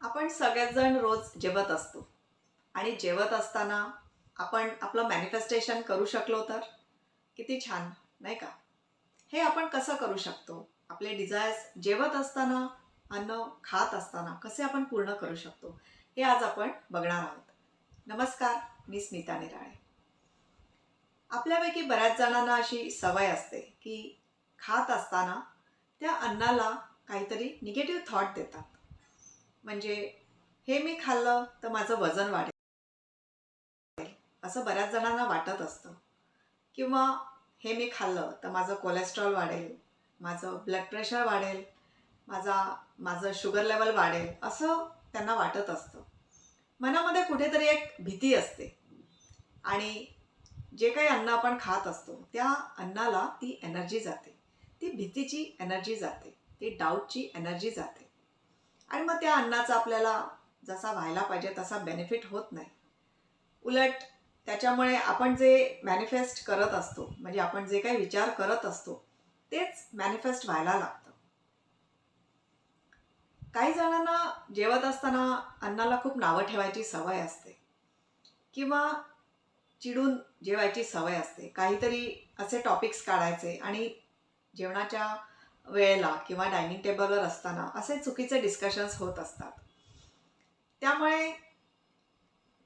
आपण सगळेच जण रोज जेवत असतो आणि जेवत असताना आपण आपलं मॅनिफेस्टेशन करू शकलो तर किती छान, नाही का? हे आपण कसं करू शकतो? आपले डिझायर्स जेवत असताना, अन्न खात असताना कसे आपण पूर्ण करू शकतो, हे आज आपण बघणार आहोत. नमस्कार, मी स्मिता निराळे. आपल्यापैकी बऱ्याच जणांना अशी सवय असते की खात असताना त्या अन्नाला काहीतरी निगेटिव्ह थॉट देतात. म्हणजे हे मी खाल्लं तर माझं वजन वाढेल, असं बऱ्याच जणांना वाटत असतं. किंवा हे मी खाल्लं तर माझं कोलेस्ट्रॉल वाढेल, माझं ब्लड प्रेशर वाढेल, माझं शुगर लेवल वाढेल, असं त्यांना वाटत असतं. मनामध्ये कुठेतरी एक भीती असते आणि जे काही अन्न आपण खात असतो त्या अन्नाला ती एनर्जी जाते, ती भीतीची एनर्जी जाते, ती डाऊटची एनर्जी जाते आणि मग त्या अन्नाचा आपल्याला जसा व्हायला पाहिजे तसा बेनिफिट होत नाही. उलट त्याच्यामुळे आपण जे मॅनिफेस्ट करत असतो, म्हणजे आपण जे काही विचार करत असतो तेच मॅनिफेस्ट व्हायला लागतं. काही जणांना जेवत असताना अन्नाला खूप नावं ठेवायची सवय असते किंवा चिडून जेवायची सवय असते. काहीतरी असे टॉपिक्स काढायचे आणि जेवणाच्या वेळेला किंवा डायनिंग टेबलवर असताना असे चुकीचे डिस्कशन्स होत असतात. त्यामुळे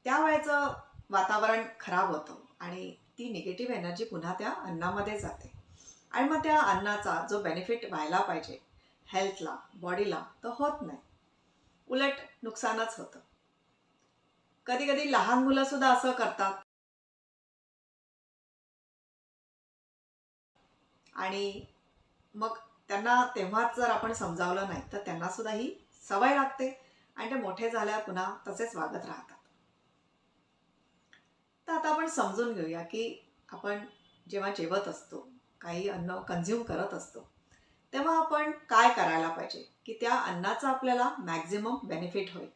त्यावेळेचं वातावरण खराब होतं आणि ती निगेटिव्ह एनर्जी पुन्हा त्या अन्नामध्ये जाते आणि मग त्या अन्नाचा जो बेनिफिट व्हायला पाहिजे हेल्थला, बॉडीला, तो होत नाही. उलट नुकसानच होतं. कधी कधी लहान मुलं सुद्धा असं करतात आणि मग त्यांना तेव्हाच जर आपण समजावलं नाही तर त्यांना सुद्धा ही सवय लागते आणि ते मोठे झाल्यावर पुन्हा तसेच वागत राहतात. तर आता आपण समजून घेऊया की आपण जेव्हा जेवत असतो, काही अन्न कन्झ्युम करत असतो, तेव्हा आपण काय करायला पाहिजे की त्या अन्नाचा आपल्याला मॅक्झिमम बेनिफिट होईल.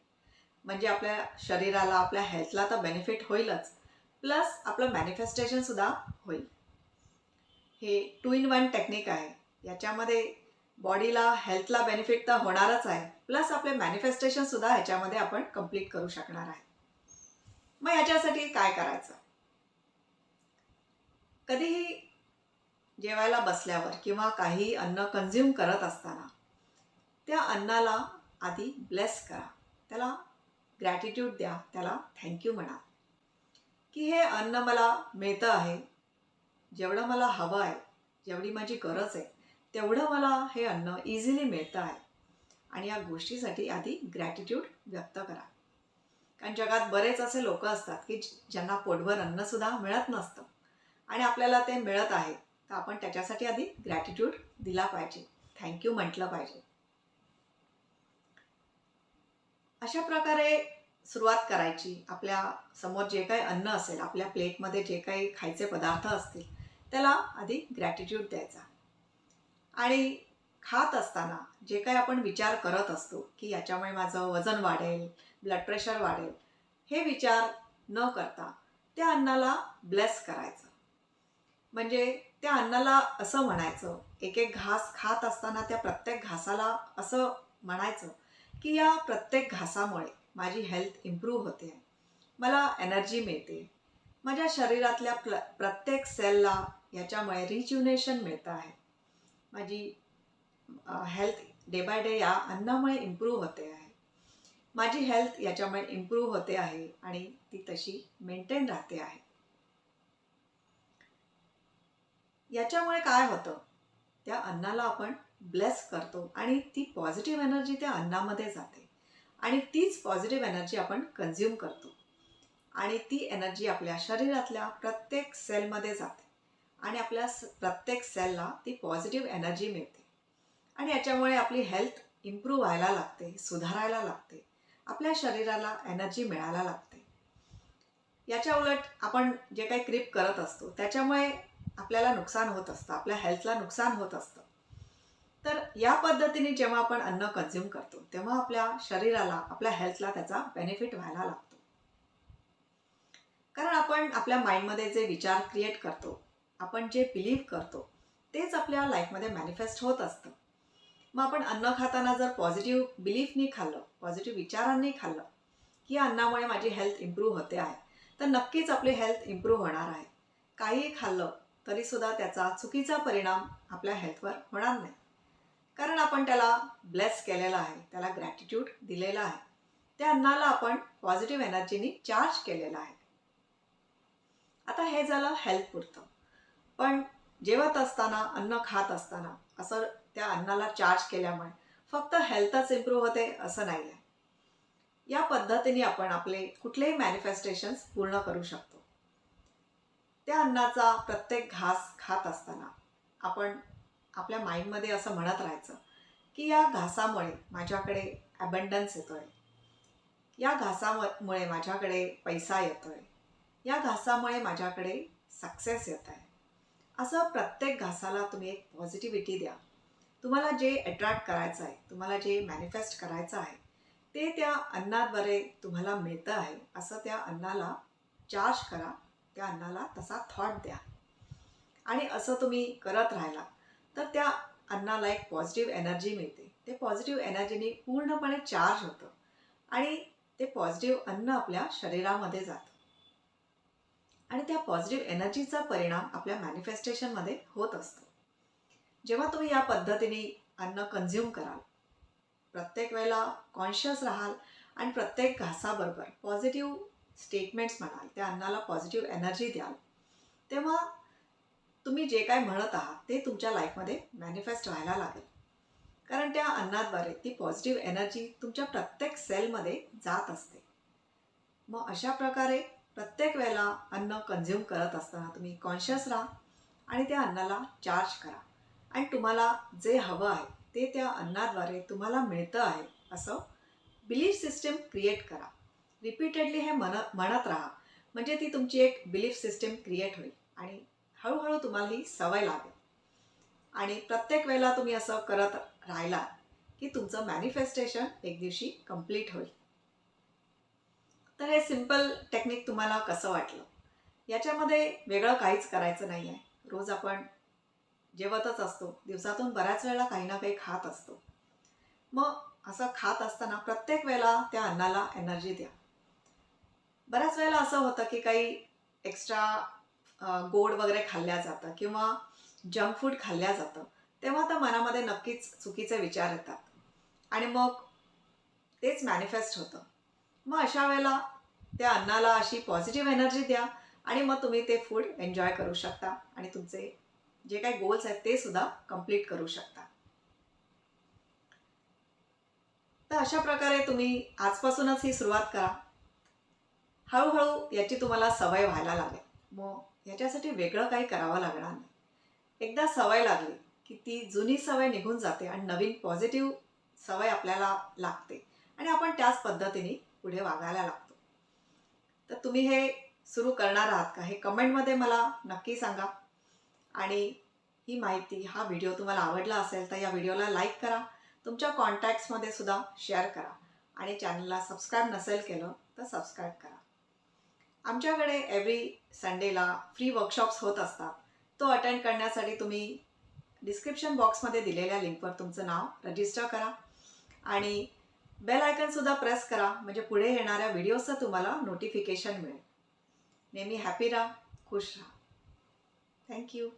म्हणजे आपल्या शरीराला, आपल्या हेल्थला तर बेनिफिट होईलच, प्लस आपलं मॅनिफेस्टेशन सुद्धा होईल. हे 2 in 1 टेक्निक आहे. याच्यामध्ये बॉडीला, हेल्थला बेनिफिट तर होणारच आहे, प्लस आपले मॅनिफेस्टेशन सुद्धा ह्याच्यामध्ये आपण कंप्लीट करू शकणार आहे. मग याच्यासाठी काय करायचं? कधीही जेवायला बसल्यावर किंवा काही अन्न कन्झ्युम करत असताना त्या अन्नाला आधी ब्लेस करा, त्याला ग्रॅटिट्यूड द्या, त्याला थँक्यू म्हणा की हे अन्न मला मिळतं आहे, जेवढं मला हवं आहे, जेवढी माझी गरज आहे तेवढं मला हे अन्न इझिली मिळतं आहे आणि या गोष्टीसाठी आधी ग्रॅटिट्यूड व्यक्त करा. कारण जगात बरेच असे लोक असतात की ज्यांना पोटभर अन्नसुद्धा मिळत नसतं आणि आपल्याला ते मिळत आहे, तर आपण त्याच्यासाठी आधी ग्रॅटिट्यूड दिला पाहिजे, थँक्यू म्हटलं पाहिजे. अशा प्रकारे सुरुवात करायची. आपल्या समोर जे काही अन्न असेल, आपल्या प्लेटमध्ये जे काही खायचे पदार्थ असतील, त्याला आधी ग्रॅटिट्यूड द्यायचा आणि खात असताना जे काही आपण विचार करत असतो की याच्यामुळे माझं वजन वाढेल, ब्लड प्रेशर वाढेल, हे विचार न करता त्या अन्नाला ब्लेस करायचं. म्हणजे त्या अन्नाला असं म्हणायचं, एक एक घास खात असताना त्या प्रत्येक घासाला असं म्हणायचं की या प्रत्येक घासामुळे माझी हेल्थ इम्प्रूव्ह होते, मला एनर्जी मिळते, माझ्या शरीरातल्या प्रत्येक सेलला याच्यामुळे रिज्युनेशन मिळतं आहे, माझी हेल्थ डे बाय डे या अन्नामुळे इम्प्रूव्ह होते आहे, माझी हेल्थ याच्यामुळे इम्प्रूव्ह होते आहे आणि ती तशी मेंटेन राहते आहे. याच्यामुळे काय होतं, त्या अन्नाला आपण ब्लेस करतो आणि ती पॉझिटिव्ह एनर्जी त्या अन्नामध्ये जाते आणि तीच पॉझिटिव्ह एनर्जी आपण कन्झ्युम करतो आणि ती एनर्जी आपल्या शरीरातल्या प्रत्येक सेलमध्ये जाते आणि आपल्या प्रत्येक सेलला ती पॉझिटिव्ह एनर्जी मिळते आणि याच्यामुळे आपली हेल्थ इम्प्रूव्ह व्हायला लागते, सुधारायला लागते, आपल्या शरीराला एनर्जी मिळायला लागते. याच्या उलट आपण जे काही क्रिप करत असतो त्याच्यामुळे आपल्याला नुकसान होत असतं, आपल्या हेल्थला नुकसान होत असतं. तर या पद्धतीने जेव्हा आपण अन्न कन्झ्युम करतो तेव्हा आपल्या शरीराला, आपल्या हेल्थला त्याचा बेनिफिट व्हायला लागतो. कारण आपण आपल्या माइंडमध्ये जे विचार क्रिएट करतो, आपण जे बिलीव्ह करतो, तेच आपल्या लाईफमध्ये मॅनिफेस्ट होत असतं. मग आपण अन्न खाताना जर पॉझिटिव्ह बिलीफनी खाल्लं पॉझिटिव्ह विचारांनी खाल्लं की या अन्नामुळे माझी हेल्थ इम्प्रूव्ह होते आहे, तर नक्कीच आपली हेल्थ इम्प्रूव्ह होणार आहे. काहीही खाल्लं तरीसुद्धा त्याचा चुकीचा परिणाम आपल्या हेल्थवर होणार नाही. कारण आपण त्याला ब्लेस केलेलं आहे, त्याला ग्रॅटिट्यूड दिलेला आहे. त्या अन्नाला आपण पॉझिटिव्ह एनर्जीनी चार्ज केलेलं आहे. आता हे झालं हेल्थ पुरतं. पण जेवत असताना, अन्न खात असताना असं त्या अन्नाला चार्ज केल्यामुळे फक्त हेल्थच इम्प्रूव्ह होते असं नाही आहे. या पद्धतीने आपण आपले कुठलेही मॅनिफेस्टेशन्स पूर्ण करू शकतो. त्या अन्नाचा प्रत्येक घास खात असताना आपण आपल्या माइंडमध्ये असं म्हणत राहायचं की या घासामुळे माझ्याकडे अबंडन्स येतोय, या घासामुळे माझ्याकडे पैसा येतोय, या घासामुळे माझ्याकडे सक्सेस येत आहे. असं प्रत्येक घासाला तुम्ही एक पॉझिटिव्हिटी द्या. तुम्हाला जे अट्रॅक्ट करायचं आहे, तुम्हाला जे मॅनिफेस्ट करायचं आहे ते त्या अन्नाद्वारे तुम्हाला मिळतं आहे असं त्या अन्नाला चार्ज करा. त्या अन्नाला तसा थॉट द्या आणि असं तुम्ही करत राहिला तर त्या अन्नाला एक पॉझिटिव्ह एनर्जी मिळते. ते पॉझिटिव्ह एनर्जीने पूर्णपणे चार्ज होतं आणि ते पॉझिटिव्ह अन्न आपल्या शरीरामध्ये जातं आणि त्या पॉझिटिव्ह एनर्जीचा परिणाम आपल्या मॅनिफेस्टेशनमध्ये होत असतो. जेव्हा तुम्ही या पद्धतीने अन्न कन्झ्युम कराल, प्रत्येक वेळेला कॉन्शियस राहाल आणि प्रत्येक घासाबरोबर पॉझिटिव्ह स्टेटमेंट्स म्हणाल, त्या अन्नाला पॉझिटिव्ह एनर्जी द्याल, तेव्हा तुम्ही जे काय म्हणत आहात ते तुमच्या लाईफमध्ये मॅनिफेस्ट व्हायला लागेल. कारण त्या अन्नाद्वारे ती पॉझिटिव्ह एनर्जी तुमच्या प्रत्येक सेलमध्ये जात असते. मग अशा प्रकारे प्रत्येक वेळेला अन्न कन्झ्युम करत असताना तुम्ही कॉन्शियस राहा आणि त्या अन्नाला चार्ज करा आणि तुम्हाला जे हवं आहे ते त्या अन्नाद्वारे तुम्हाला मिळतं आहे असं बिलीफ सिस्टीम क्रिएट करा. रिपीटेडली हे म्हणत राहा, म्हणजे ती तुमची एक बिलीफ सिस्टीम क्रिएट होईल आणि हळूहळू तुम्हाला ही सवय लागेल आणि प्रत्येक वेळेला तुम्ही असं करत राहिला की तुमचं मॅनिफेस्टेशन एक दिवशी कंप्लीट होईल. तर हे सिंपल टेक्निक तुम्हाला कसं वाटलं? याच्यामध्ये वेगळं काहीच करायचं नाही आहे. रोज आपण जेवतच असतो, दिवसातून बऱ्याच वेळेला काही ना काही खात असतो. मग असं खात असताना प्रत्येक वेळेला त्या अन्नाला एनर्जी द्या. बऱ्याच वेळेला असं होतं की काही एक्स्ट्रा गोड वगैरे खाल्ल्या जातं किंवा जंक फूड खाल्ल्या जातं, तेव्हा तर मनामध्ये नक्कीच चुकीचे विचार येतात आणि मग तेच मॅनिफेस्ट होतं. मग अशा वेळेला त्या अन्नाला अशी पॉझिटिव्ह एनर्जी द्या आणि मग तुम्ही ते फूड एन्जॉय करू शकता आणि तुमचे जे काही गोल्स आहेत ते सुद्धा कंप्लीट करू शकता. तर अशा प्रकारे तुम्ही आजपासूनच ही सुरुवात करा. हळूहळू याची तुम्हाला सवय व्हायला लागेल. मग याच्यासाठी वेगळं काही करावं लागणार नाही. एकदा सवय लागली की ती जुनी सवय निघून जाते आणि नवीन पॉझिटिव्ह सवय आपल्याला लागते आणि आपण त्याच पद्धतीने पुढे वागायला लागतो. तर तुम्ही हे सुरू करणार आहात का? हे कमेंटमध्ये मला नक्की सांगा आणि ही माहिती, हा व्हिडिओ तुम्हाला आवडला असेल तर या व्हिडिओला लाईक करा, तुमच्या कॉन्टॅक्ट्समध्ये सुद्धा शेअर करा आणि चॅनलला सबस्क्राईब नसेल केलं तर सबस्क्राईब करा. आमच्याकडे एव्हरी संडेला फ्री वर्कशॉप्स होत असतात. तो अटेंड करण्यासाठी तुम्ही डिस्क्रिप्शन बॉक्समध्ये दिलेल्या लिंकवर तुमचं नाव रजिस्टर करा आणि बेल आयकॉनसुद्धा प्रेस करा, म्हणजे पुढे येणाऱ्या व्हिडिओचं तुम्हाला नोटिफिकेशन मिळेल. नेहमी हॅपी राहा, खुश राहा. थँक्यू.